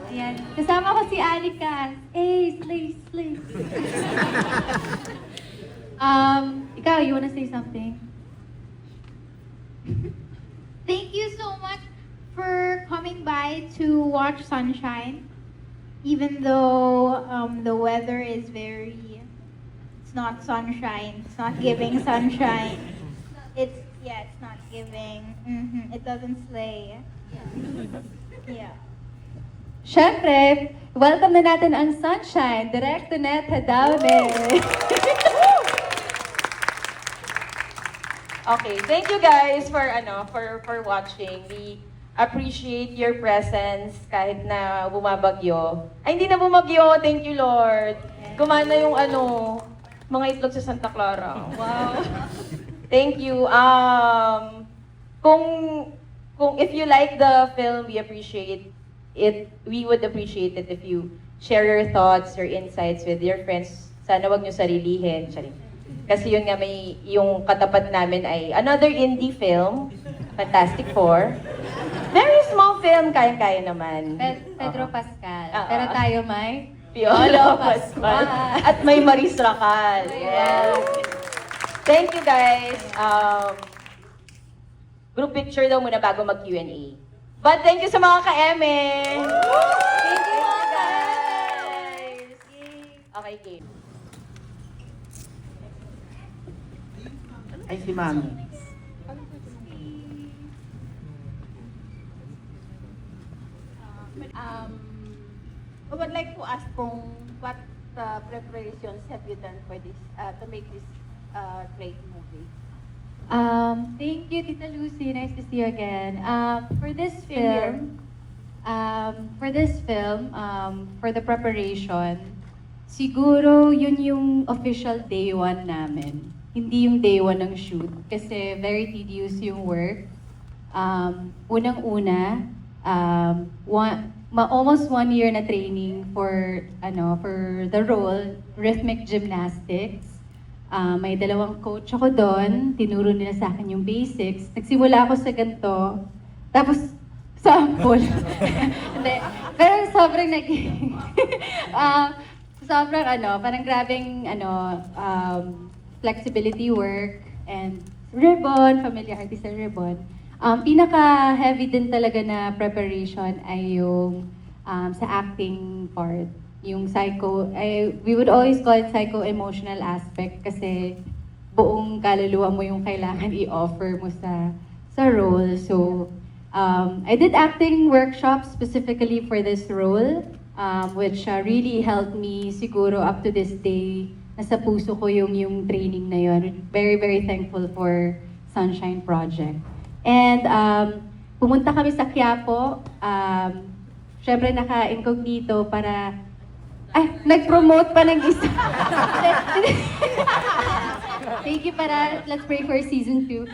Ayan. Kasama ko si Anika. Hey, slay, slay. Ikaw, you wanna say something? Thank you so much for coming by to watch Sunshine. Even though the weather is it's not sunshine. It's not giving sunshine. It's not giving. It doesn't slay. Yeah. Siyempre, welcome na natin ang Sunshine, Direct to Net Hadaune. Okay, thank you guys for for watching. We appreciate your presence kahit na bumabagyo. Ay, hindi na bumagyo. Thank you, Lord. Gumana yung mga itlog sa Santa Clara. Wow. Thank you. Kung if you like the film, we appreciate it. We would appreciate it if you share your thoughts, your insights with your friends. Sana wag niyo sarilihin. Kasi yun nga, yung katapat namin ay another indie film, Fantastic Four. Very small film, kaya-kaya naman. Pedro Pascal. Ah, Pero ah. tayo may Piolo Pascual. At may Maris Racal. Yes. Thank you guys. Group picture daw muna bago mag-Q&A. But thank you sa mga ka-eme. Thank you mga guys. Okay, game. Ay, si Mami. I would like to ask what preparations have you done for this to make this great movie? Thank you, Tita Lucy. Nice to see you again. For this here. film, for the preparation, siguro yun yung official day one namin. Hindi yung day one ng shoot. Kasi very tedious yung work. Unang-una, almost 1 year na training for the role, rhythmic gymnastics. May dalawang coach ako doon, tinuro nila sa akin yung basics. Nagsimula ako sa ganito, tapos sample. Hindi, pero sobrang sobrang parang grabing flexibility work and ribbon, familiarity sa ribbon. Pinaka-heavy din talaga na preparation ay yung sa acting part. Yung we would always call it psycho-emotional aspect kasi buong kaluluwa mo yung kailangan i-offer mo sa role. So, I did acting workshops specifically for this role, which really helped me siguro up to this day. Nasa puso ko yung training na yun. Very, very thankful for Sunshine Project. And pumunta kami sa Quiapo. Syempre naka-incognito para... nag-promote pa ng isa. Thank you para let's pray for season 2.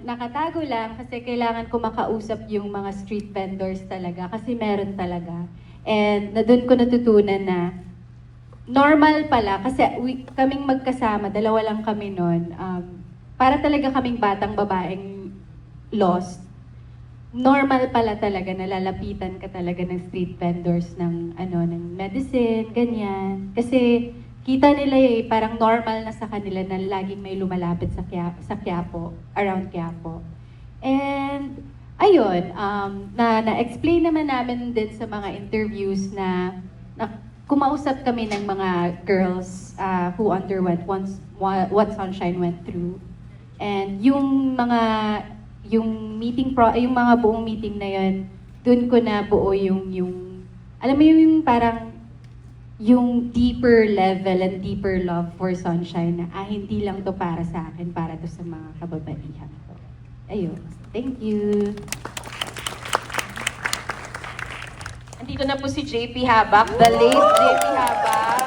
Nakatago lang kasi kailangan ko makausap yung mga street vendors talaga kasi meron talaga. And doon ko natutunan na normal pala kasi kaming magkasama, dalawa lang kami noon. Para talaga kaming batang babaeng lost. Normal pala talaga, nalalapitan ka talaga ng street vendors ng medicine, ganyan. Kasi kita nila parang normal na sa kanila na laging may lumalapit sa Quiapo, around Quiapo. And ayun, na-explain naman namin din sa mga interviews na kumausap kami ng mga girls who underwent what Sunshine went through. And yung mga buong meeting na yun, dun ko na buo yung alam mo yung parang yung deeper level and deeper love for Sunshine na hindi lang to para sa akin, para to sa mga kababaihan ko. Ayun. Thank you. Andito na po si JP Habak, the late JP Habak.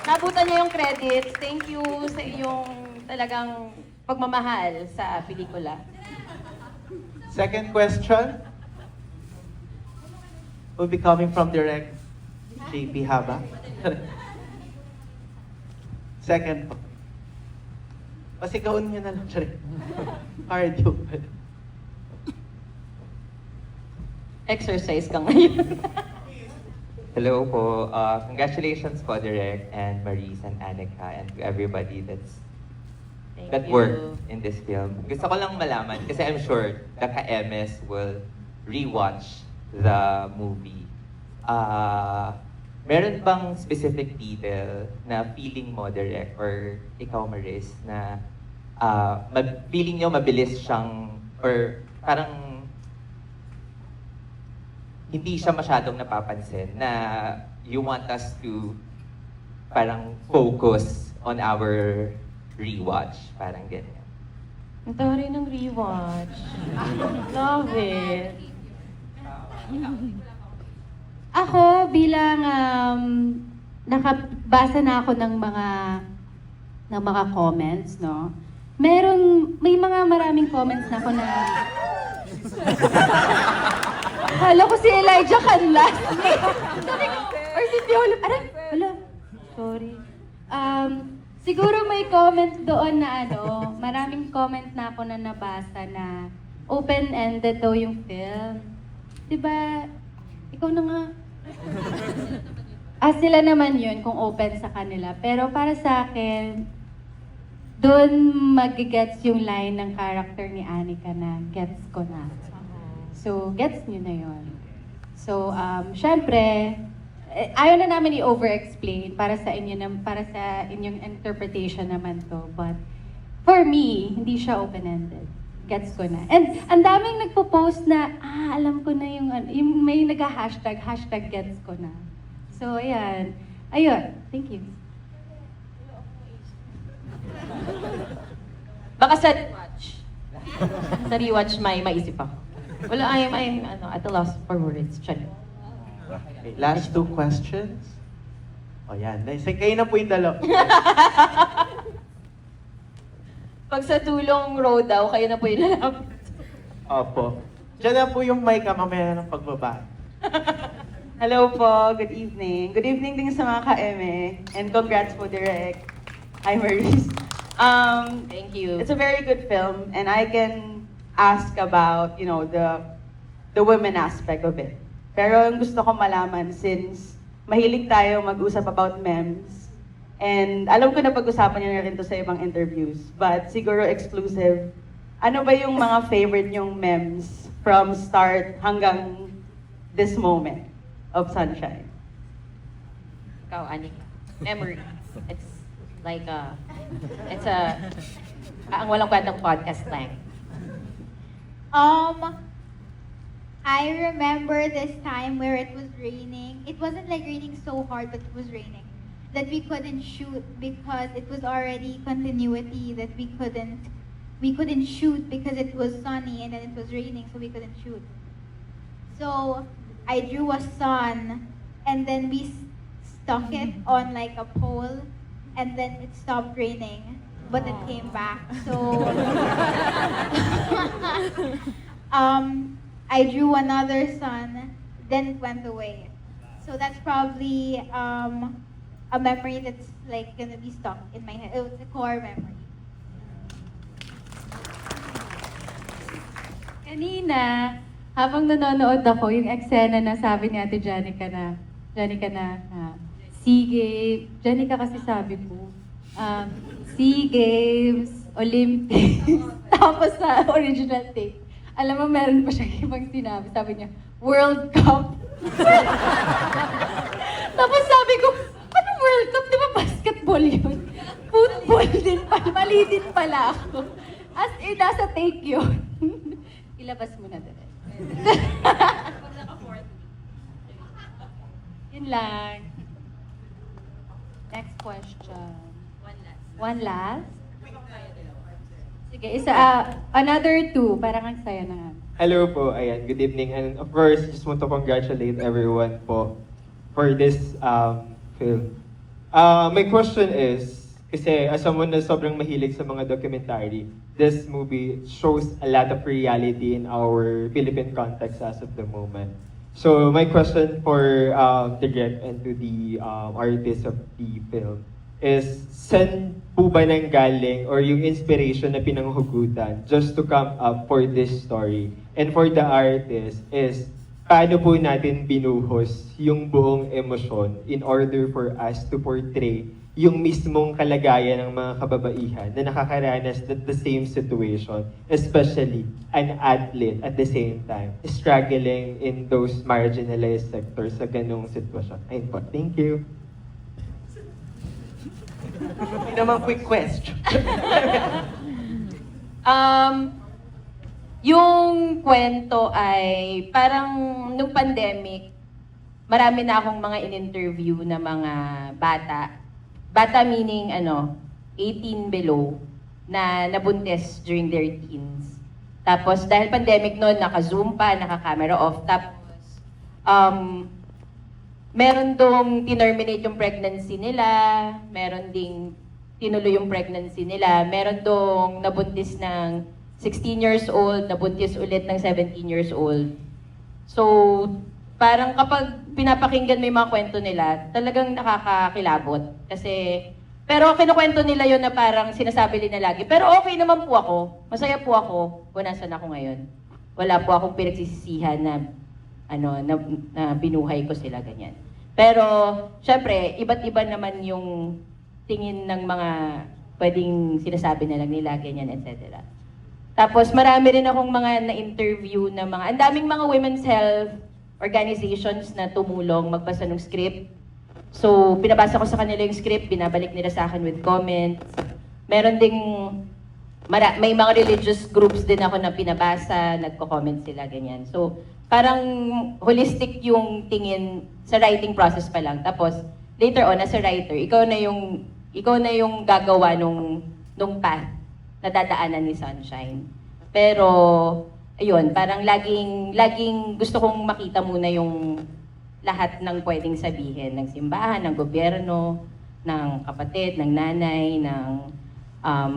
Nabutan niya yung credits. Thank you sa iyong talagang pagmamahal sa pelikula. Second question will be coming from direct JP Haba. Second po. Pasigaon nyo na lang siya rin. Cardio. Exercise ka ngayon. Hello po. Congratulations po, Direk and Maurice and Annika and to everybody that worked in this film. Gusto ko lang malaman kasi I'm sure the ka-MS will rewatch the movie. Meron bang specific detail na feeling mo, Direk, or ikaw, Maurice, na feeling nyo mabilis siyang, or parang hindi siya masyadong napapansin na you want us to parang focus on our rewatch, parang ganyan. Ang tawa rin ng rewatch. Love it. Ako bilang nakabasa na ako ng mga comments, no. May mga maraming comments na ako na Hala ko si Elijah Canlas. Sabi ko, or si Piolo. Hala, sorry. Siguro may comment doon na maraming comment na ako na nabasa na open-ended daw yung film. Diba, ikaw na nga. Sila naman yun kung open sa kanila. Pero para sa akin, doon magigets yung line ng character ni Annika na gets ko na. So, gets nyo na yun. So, syempre, ayaw na namin i-over-explain para sa inyong interpretation naman to. But, for me, hindi siya open-ended. Gets ko na. And ang daming nagpo-post na, alam ko na yung may nag-hashtag gets ko na. So, ayan. Ayun. Thank you. Baka sa rewatch. Sa rewatch may maisip ako. Wala, I'm at a loss for words. Sorry. Okay, last two questions. O yan. Kayo na po yung dalawa. Pag sa tulong road daw, kayo na po yung lalapit. Opo. Diyan na po yung mic mamaya ng pagbaba. Hello po, good evening. Good evening din sa mga ka-eme. And congrats po, Direk. Hi, Maurice. Thank you. It's a very good film, and I can ask about, the women aspect of it. Pero yung gusto ko malaman, since mahilig tayo mag-usap about memes, and alam ko na pag-usapan niyo na rin to sa ibang interviews, but siguro exclusive, ano ba yung mga favorite nyong memes from start hanggang this moment of Sunshine? Ikaw, Anika. Memory. It's like ang walang kwentang podcast lang. I remember this time where it was raining. It wasn't like raining so hard, but it was raining. That we couldn't shoot because it was already continuity. That we couldn't shoot because it was sunny and then it was raining, so we couldn't shoot. So I drew a sun, and then we stuck it on like a pole, and then it stopped raining, but it came back. So I drew another sun, then it went away. So that's probably a memory that's like gonna be stuck in my head. It's a core memory. Kanina, habang nanonood ako, yung eksena na sabi ni Ate Janica na, SEA Games, Janica kasi sabi ko, SEA Games, Olympics, tapos sa original take. Alam mo, meron pa siya ibang sinabi. Sabi niya, World Cup. Tapos sabi ko, ano World Cup? Di ba basketball yun? Football din pala. Mali din pala ako. As in, nasa take yun. Ilabas mo na din. Yun lang. Next question. One last? Sige, another two. Parang ang saya na nga. Hello po, ayan, good evening. And of course, just want to congratulate everyone po for this film. My question is, kasi as someone na sobrang mahilig sa mga documentary, this movie shows a lot of reality in our Philippine context as of the moment. So my question for the Direk and to the artists of the film is, saan po ba nang galing or yung inspiration na pinanghugutan just to come up for this story? And for the artist is, paano po natin binuhos yung buong emosyon in order for us to portray yung mismong kalagayan ng mga kababaihan na nakakaranas at the same situation, especially an athlete at the same time, struggling in those marginalized sectors sa ganung sitwasyon. Ayun po, thank you. Hindi naman quick question. Yung kwento ay parang nung pandemic, marami na akong mga in-interview na mga bata. Bata meaning 18 below na nabuntis during their teens. Tapos dahil pandemic noon, naka-zoom pa, naka-camera off. Tapos meron dong tinerminate yung pregnancy nila, meron ding tinuloy yung pregnancy nila, meron dong nabuntis ng 16 years old, nabuntis ulit ng 17 years old. So, parang kapag pinapakinggan mo yung mga kwento nila, talagang nakakakilabot. Kasi, pero kinukwento nila yun na parang sinasabi nila lagi, pero okay naman po ako, masaya po ako kung nasan ako ngayon. Wala po akong pinagsisisihan na, na binuhay ko sila ganyan. Pero, syempre, iba't iba naman yung tingin ng mga pwedeng sinasabi na lang nila, ganyan, etc. Tapos, marami rin akong mga na-interview na mga, ang daming mga women's health organizations na tumulong magbasa ng script. So, pinabasa ko sa kanila yung script, binabalik nila sa akin with comments. Meron ding, may mga religious groups din ako na pinabasa, nagko-comment sila, ganyan. So, parang holistic yung tingin sa writing process pa lang. Tapos, later on, as a writer, ikaw na yung gagawa nung path na dadaanan ni Sunshine. Pero, ayun, parang laging gusto kong makita muna yung lahat ng pwedeng sabihin ng simbahan, ng gobyerno, ng kapatid, ng nanay, ng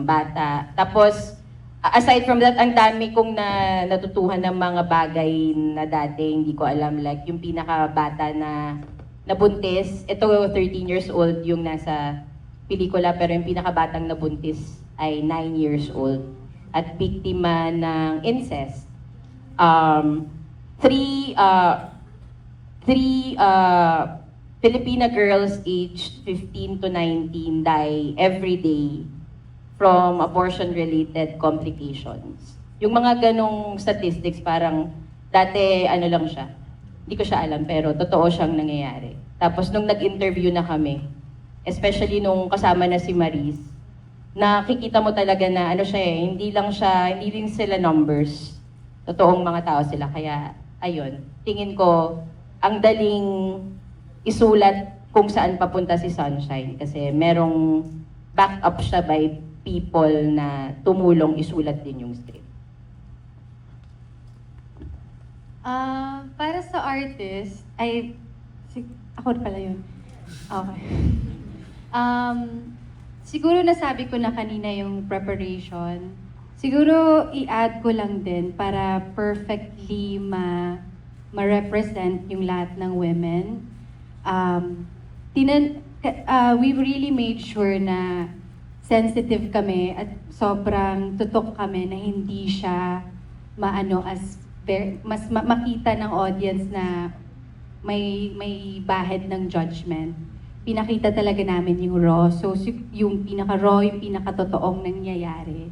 bata. Tapos, aside from that, ang dami kong natutuhan ng mga bagay na dati hindi ko alam. Like, yung pinakabata na nabuntis, ito 13 years old yung nasa pelikula, pero yung pinakabatang nabuntis ay 9 years old at biktima ng incest. Three Filipina girls aged 15 to 19 die every day from abortion-related complications. Yung mga ganong statistics, parang dati lang siya. Hindi ko siya alam, pero totoo siyang nangyayari. Tapos nung nag-interview na kami, especially nung kasama na si Maris, nakikita mo talaga na hindi rin sila numbers. Totoong mga tao sila. Kaya, ayun, tingin ko, ang daling isulat kung saan papunta si Sunshine. Kasi merong back up siya by people na tumulong isulat din yung script. Para sa artist, ako pala yun. Okay. Siguro nasabi ko na kanina yung preparation. Siguro i-add ko lang din para perfectly ma-represent yung lahat ng women. We really made sure na sensitive kami at sobrang tutok kami na hindi siya makita ng audience na may bahid ng judgment. Pinakita talaga namin yung raw. So, yung pinaka-raw, yung pinaka-totoong nangyayari.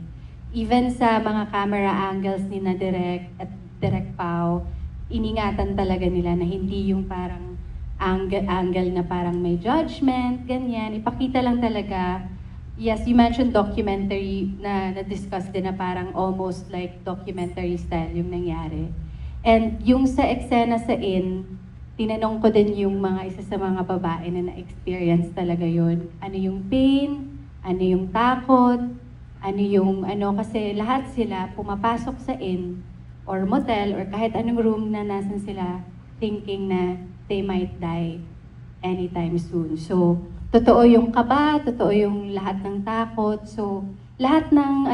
Even sa mga camera angles ni na Direk at Direk Pao, iningatan talaga nila na hindi yung parang angle na parang may judgment, ganyan. Ipakita lang talaga. Yes, you mentioned documentary na na-discuss din na parang almost like documentary style yung nangyari. And yung sa eksena sa tinanong ko din yung isa sa mga babae na na-experience talaga yun. Ano yung pain? Ano yung takot? Kasi lahat sila pumapasok sa or motel or kahit anong room na nasan sila thinking na they might die anytime soon. So, totoo yung kaba, totoo yung lahat ng takot. So, lahat ng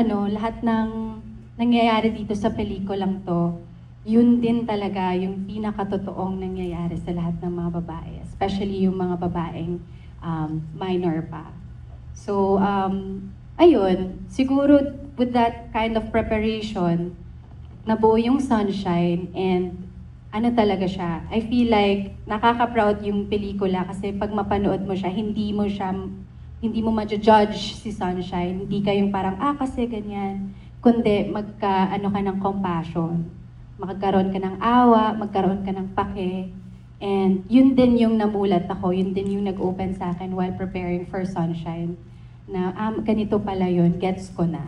nangyayari dito sa pelikulang to, yun din talaga yung pinakatotoong nangyayari sa lahat ng mga babae, especially yung mga babaeng minor pa. So, ayun, siguro with that kind of preparation, nabuo yung Sunshine and ano talaga siya. I feel like nakaka-proud yung pelikula kasi pag mapanood mo siya, hindi mo ma-judge si Sunshine. Hindi kayong parang, kasi ganyan. Kundi ano ka ng compassion. Magkaroon ka ng awa, magkaroon ka ng pake. And yun din yung namulat ako, yun din yung nag-open sa akin while preparing for Sunshine. Na ganito pala yun, gets ko na.